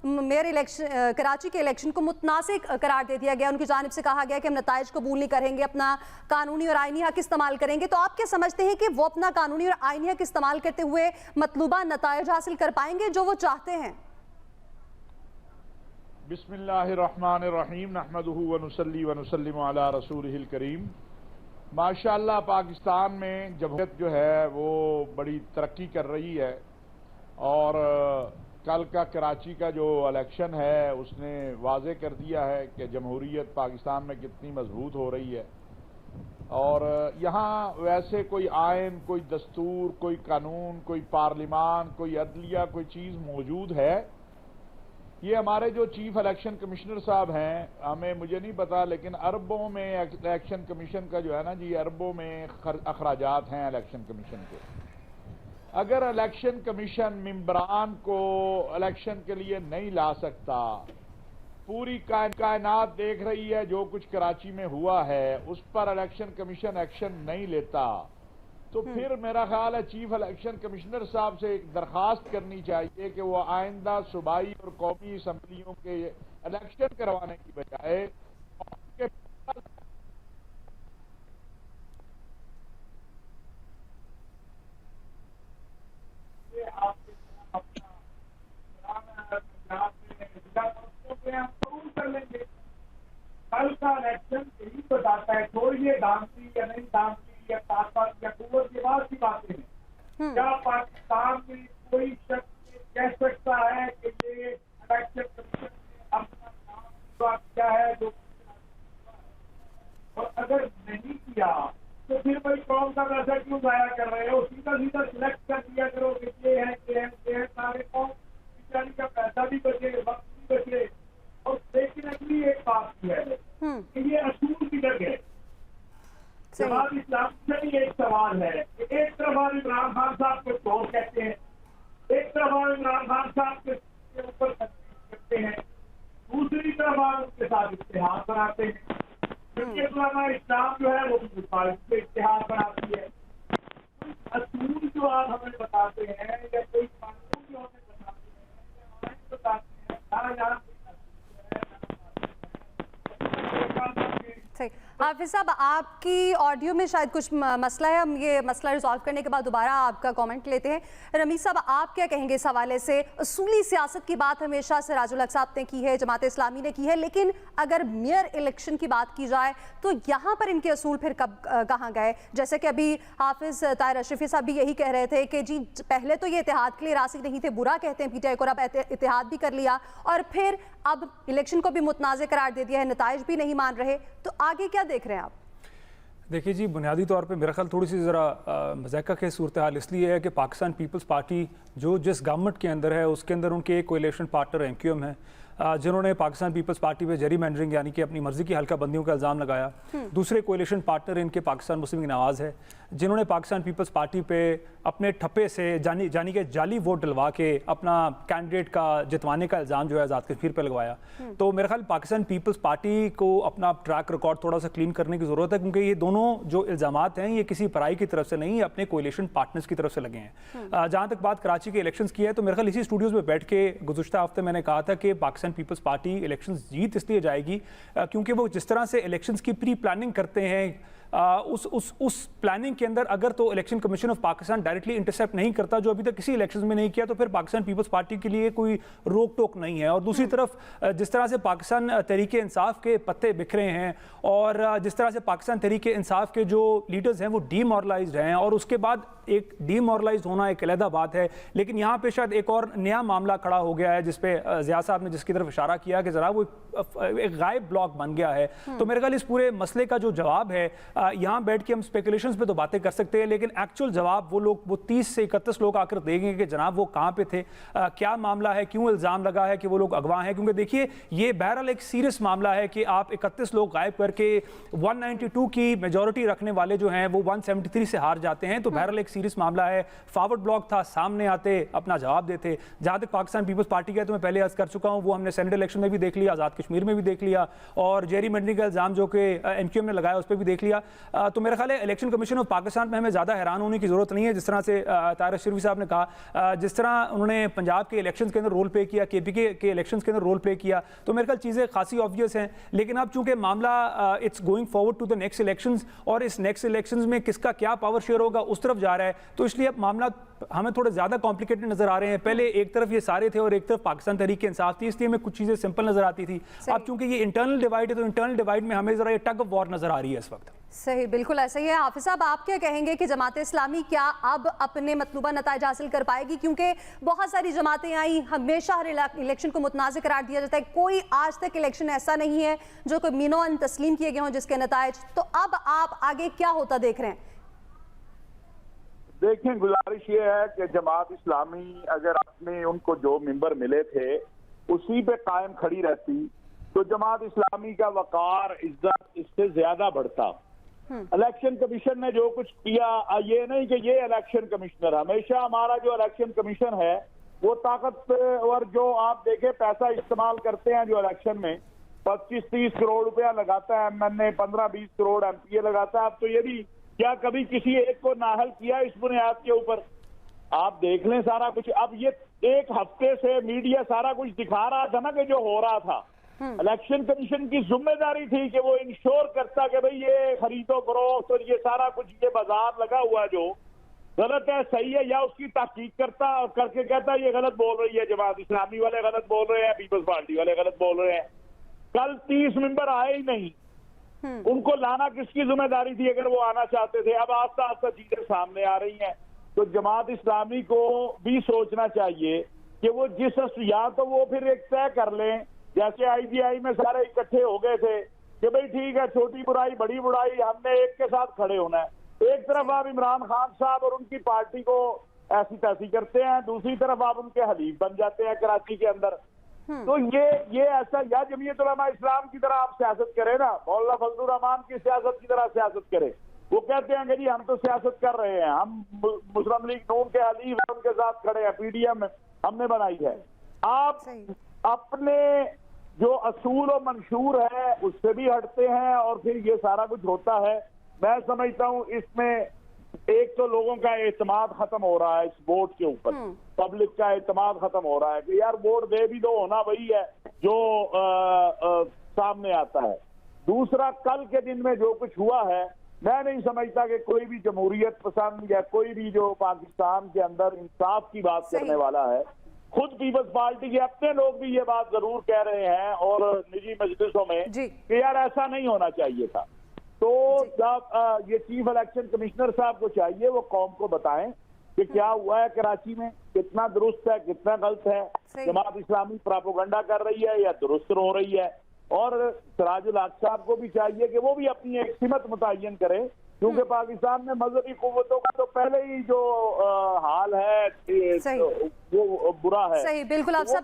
Mayor election Karachi के election को मुतनासिक करार दे दिया गया। उनकी जानिब से कहा गया कि हम नताइज कबूल नहीं करेंगे, अपना कानूनी और आईनी हक इस्तेमाल करेंगे। तो आप क्या समझते हैं कि वो अपना कानूनी और आईनी हक इस्तेमाल करते हुए मतलूबा नताइज हासिल कर पाएंगे जो वो चाहते हैं? बिस्मिल्लाहिर्रहमानिर्रहीम नहमदुहु व नुसल्ली व नुसल्लिमु अला रसूलिहिल करीम। माशाअल्लाह पाकिस्तान में जमहूरियत जो है वो बड़ी तरक्की कर रही है और कल का कराची का जो इलेक्शन है उसने वाज़े कर दिया है कि जमहूरियत पाकिस्तान में कितनी मजबूत हो रही है। और यहाँ वैसे कोई आइन, कोई दस्तूर, कोई कानून, कोई पार्लिमान, कोई अदलिया, कोई चीज़ मौजूद है। ये हमारे जो चीफ इलेक्शन कमिश्नर साहब हैं, मुझे नहीं पता, लेकिन अरबों में इलेक्शन कमीशन का जो है ना जी, अरबों में अखराजात हैं इलेक्शन कमीशन के। अगर इलेक्शन कमीशन मेंबरान को इलेक्शन के लिए नहीं ला सकता, पूरी कायनात देख रही है जो कुछ कराची में हुआ है, उस पर इलेक्शन कमीशन एक्शन नहीं लेता, तो फिर मेरा ख्याल है चीफ इलेक्शन कमिश्नर साहब से एक दरखास्त करनी चाहिए कि वो आइंदा सूबाई और कौमी असम्बलियों के इलेक्शन करवाने की बजाय कर लेंगे। कल का इलेक्शन यही बताता है, छोड़िए दामती या नहीं दामती या ताकत या कुव्वत के बाद की बातें हैं। क्या पाकिस्तान में कोई शख्स कह सकता है कि ये इलेक्शन कमीशन ने अपना काम पूरा किया है जो, और अगर नहीं किया तो फिर भाई कौन सा पैसा क्यों जाया कर रहे हो? सीधा सीधा सिलेक्ट कर दिया करो कि ये है सारे कौन बिचारी का पैसा भी बचे, वक्त भी बचे। और लेकिन अगली एक बात की है कि ये असूल की जगह जमात इस्लामी से भी एक सवाल है कि एक तरफ आप इमरान खान साहब को चोर कहते हैं, एक तरफ आप इमरान खान साहब के ऊपर करते हैं, दूसरी तरफ आप उनके साथ इत्तेहाद बनाते हैं। क्योंकि इस्लाम जो है वो भी इत्तेहाद बनाती है। असूल जो आप हमें बताते हैं या कोई कानून जो हमें बताते हैं या बताते हैं, सारा यार हाफिज साहब, आपकी ऑडियो में शायद कुछ मसला है, हम ये मसला रिजॉल्व करने के बाद दोबारा आपका कमेंट लेते हैं। रमीज साहब, आप क्या कहेंगे इस हवाले से? असूली सियासत की बात हमेशा सिराजुल हक साहब ने की है, जमात इस्लामी ने की है, लेकिन अगर मेयर इलेक्शन की बात की जाए तो यहाँ पर इनके असूल फिर कब कहाँ गए? जैसे कि अभी हाफिज ताहिर अशरफी साहब भी यही कह रहे थे कि जी पहले तो ये इत्तेहाद के लिए राजी नहीं थे, बुरा कहते हैं पीटीआई को, अब इत्तेहाद भी कर लिया और फिर अब इलेक्शन को भी मुतनाज़ करार दे दिया है, नताइज भी नहीं मान रहे, तो आगे क्या देख रहे हैं आप? देखिए जी, बुनियादी तौर पे मेरा ख्याल थोड़ी सी ज़रा मज़ाक़ की सूरत हाल इसलिए है कि पाकिस्तान पीपल्स पार्टी जो जिस गवर्नमेंट के अंदर है उसके अंदर उनके एक कोएलिशन पार्टनर MQM है, जिन्होंने पाकिस्तान पीपल्स पार्टी पे जरी मैंडरिंग यानी कि अपनी मर्जी की हल्का बंदियों का इल्ज़ाम लगाया। दूसरे कोएलिशन पार्टनर इनके पाकिस्तान मुस्लिम लीग नवाज़ है, जिन्होंने पाकिस्तान पीपल्स पार्टी पे अपने ठप्पे से जानी के जाली वोट डलवा के अपना कैंडिडेट का जितवाने का इल्ज़ाम जो है आज़ाद कश्मीर पर लगवाया। तो मेरा ख्याल पाकिस्तान पीपल्स पार्टी को अपना ट्रैक रिकॉर्ड थोड़ा सा क्लीन करने की ज़रूरत है, क्योंकि ये दोनों जो इल्ज़ामात हैं ये किसी पराई की तरफ से नहीं, अपने कोएलिशन पार्टनर्स की तरफ से लगे हैं। जहाँ तक बात कराची के इलेक्शंस की है तो मेरे ख्याल इसी स्टूडियोज़ में बैठ के गुज़श्ता हफ्ते मैंने कहा था कि पाकिस्तान पीपल्स पार्टी इलेक्शंस जीत इसलिए जाएगी क्योंकि वो जिस तरह से इलेक्शंस की प्री प्लानिंग करते हैं, उस प्लानिंग के अंदर अगर तो election commission of Pakistan directly intercept नहीं करता, जो अभी तक किसी इलेक्शंस में नहीं किया, तो फिर पाकिस्तान पीपल्स पार्टी के लिए कोई रोक टोक नहीं है। और दूसरी तरफ जिस तरह से पाकिस्तान तहरीक इंसाफ के पत्ते बिखरे हैं और जिस तरह से पाकिस्तान तहरीक इंसाफ के जो लीडर्स हैं वो डीमोरलाइज्ड हैं, और उसके बाद एक डीमोरलाइज होना एक अलहदा बात है, लेकिन यहाँ पे शायद एक और नया मामला खड़ा हो गया है जिसपे ज़िया साहब ने जिसकी तरफ इशारा किया कि ज़रा वो एक गायब ब्लॉक बन गया है। तो मेरे ख्याल इस पूरे मसले का जो जवाब है, यहाँ बैठ के हम स्पेकुलेशंस पे तो बातें कर सकते हैं, लेकिन एक्चुअल जवाब वो 30 से 31 लोग आकर देंगे कि जनाब वो कहाँ पे थे, क्या मामला है, क्यों इल्ज़ाम लगा है कि वो लोग अगवा हैं। क्योंकि देखिए ये बहरहाल एक सीरियस मामला है कि आप 31 लोग गायब करके 192 की मेजॉरिटी रखने वाले जो हैं वो 173 से हार जाते हैं, तो बहरहाल एक सीरियस मामला है। फॉरवर्ड ब्लॉक था, सामने आते अपना जवाब देते। जहाँ तक पाकिस्तान पीपल्स पार्टी का है तो मैं पहले अर्ज कर चुका हूँ, वो हमने सेनेट इलेक्शन में भी देख लिया, आज़ाद कश्मीर में भी देख लिया, और जेरी मेंडरिंग का इल्ज़ाम जो कि MQM ने लगाया उस पर भी देख लिया। तो मेरा ख्याल है इलेक्शन कमीशन ऑफ पाकिस्तान में हमें ज़्यादा हैरान होने की ज़रूरत नहीं है। जिस तरह से तारिक अशरफी साहब ने कहा, जिस तरह उन्होंने पंजाब के इलेक्शंस के अंदर रोल प्ले किया, KPK के इलेक्शंस के अंदर रोल प्ले किया, तो मेरे ख्याल चीज़ें खासी ऑब्वियस हैं। लेकिन अब चूंकि मामला it's going forward to the next elections और इस नेक्स्ट इलेक्शंस में किसका क्या पावर शेयर होगा उस तरफ जा रहा है, तो इसलिए अब मामला हमें थोड़े ज़्यादा कॉम्प्लिकेटेड नजर आ रहे हैं। पहले एक तरफ ये सारे थे और एक तरफ पाकिस्तान तहरीक इंसाफ थी, इसलिए हमें कुछ चीज़ें सिंपल नजर आती थी। अब चूंकि ये इंटरनल डिवाइड है तो इंटरनल डिवाइड में हमें ज़रा ये टग ऑफ वॉर नजर आ रही है इस वक्त। सही, बिल्कुल ऐसा ही है। हाफिज साहब, आप क्या कहेंगे कि जमात इस्लामी क्या अब अपने मतलूबा नताइज हासिल कर पाएगी? क्योंकि बहुत सारी जमातें आई, हमेशा हर इलेक्शन को मुतनाज़ करार दिया जाता है, कोई आज तक इलेक्शन ऐसा नहीं है जो कोई मीनोन तस्लीम किए गए हों जिसके नताइज, तो अब आप आगे क्या होता देख रहे हैं? देखें, गुजारिश ये है कि जमात इस्लामी अगर अपने उनको जो मेंबर मिले थे उसी पे कायम खड़ी रहती तो जमात इस्लामी का वकार, इज्जत इससे ज्यादा बढ़ता। इलेक्शन कमीशन ने जो कुछ किया, ये नहीं कि ये इलेक्शन कमिश्नर, हमेशा हमारा जो इलेक्शन कमीशन है वो ताकतवर, जो आप देखें पैसा इस्तेमाल करते हैं जो इलेक्शन में 25-30 करोड़ रुपया लगाता है MNA, 15-20 करोड़ MPA लगाता है। अब तो ये भी क्या कभी किसी एक को नाहल किया इस बुनियाद के ऊपर? आप देख लें सारा कुछ। अब ये एक हफ्ते से मीडिया सारा कुछ दिखा रहा था ना कि जो हो रहा था, इलेक्शन कमीशन की जिम्मेदारी थी कि वो इंश्योर करता कि भाई ये खरीदो फरोख्त और ये सारा कुछ, ये बाजार लगा हुआ जो गलत है सही है, या उसकी तहकीक करता और करके कहता ये गलत बोल रही है, जमात इस्लामी वाले गलत बोल रहे हैं, पीपल्स पार्टी वाले गलत बोल रहे हैं। कल 30 मेंबर आए ही नहीं, उनको लाना किसकी जिम्मेदारी थी अगर वो आना चाहते थे? अब आस्ता आस्ता चीजें सामने आ रही हैं, तो जमात इस्लामी को भी सोचना चाहिए कि वो या तो वो फिर एक तय कर लें, जैसे IGI में सारे इकट्ठे हो गए थे कि भाई ठीक है, छोटी बुराई बड़ी बुराई, हमने एक के साथ खड़े होना है। एक तरफ आप इमरान खान साहब और उनकी पार्टी को ऐसी तैसी करते हैं, दूसरी तरफ आप उनके हलीफ बन जाते हैं कराची के अंदर। तो ये ऐसा, या जमीयत उलमा इस्लाम की तरह आप सियासत करें ना, मौलाना फजलुर रहमान की सियासत की तरह सियासत करें। वो कहते हैं कि जी हम तो सियासत कर रहे हैं, हम मुस्लिम लीग नून के हलीफ उनके साथ खड़े हैं, PDM हमने बनाई है। आप अपने जो असूल और मंशूर है उससे भी हटते हैं और फिर ये सारा कुछ होता है। मैं समझता हूँ इसमें एक तो लोगों का एतमाद खत्म हो रहा है इस वोट के ऊपर, पब्लिक का एतमाद खत्म हो रहा है कि यार वोट दे भी दो, होना वही है जो सामने आता है। दूसरा, कल के दिन में जो कुछ हुआ है, मैं नहीं समझता कि कोई भी जमहूरियत पसंद या कोई भी जो पाकिस्तान के अंदर इंसाफ की बात करने वाला है, खुद पीपल्स पार्टी के अपने लोग भी ये बात जरूर कह रहे हैं और निजी मजलिसों में कि यार ऐसा नहीं होना चाहिए था। तो जब ये चीफ इलेक्शन कमिश्नर साहब को चाहिए वो कौम को बताएं कि क्या हुआ है कराची में, कितना दुरुस्त है कितना गलत है, जमात इस्लामी प्रोपेगेंडा कर रही है या दुरुस्त हो रही है। और सिराजुल हक साहब को भी चाहिए कि वो भी अपनी एक सिमत मुतय्यन करें, क्योंकि पाकिस्तान में मजहबी कुव्वतों का तो पहले ही जो हाल है वो बुरा है। सही, बिल्कुल आप सब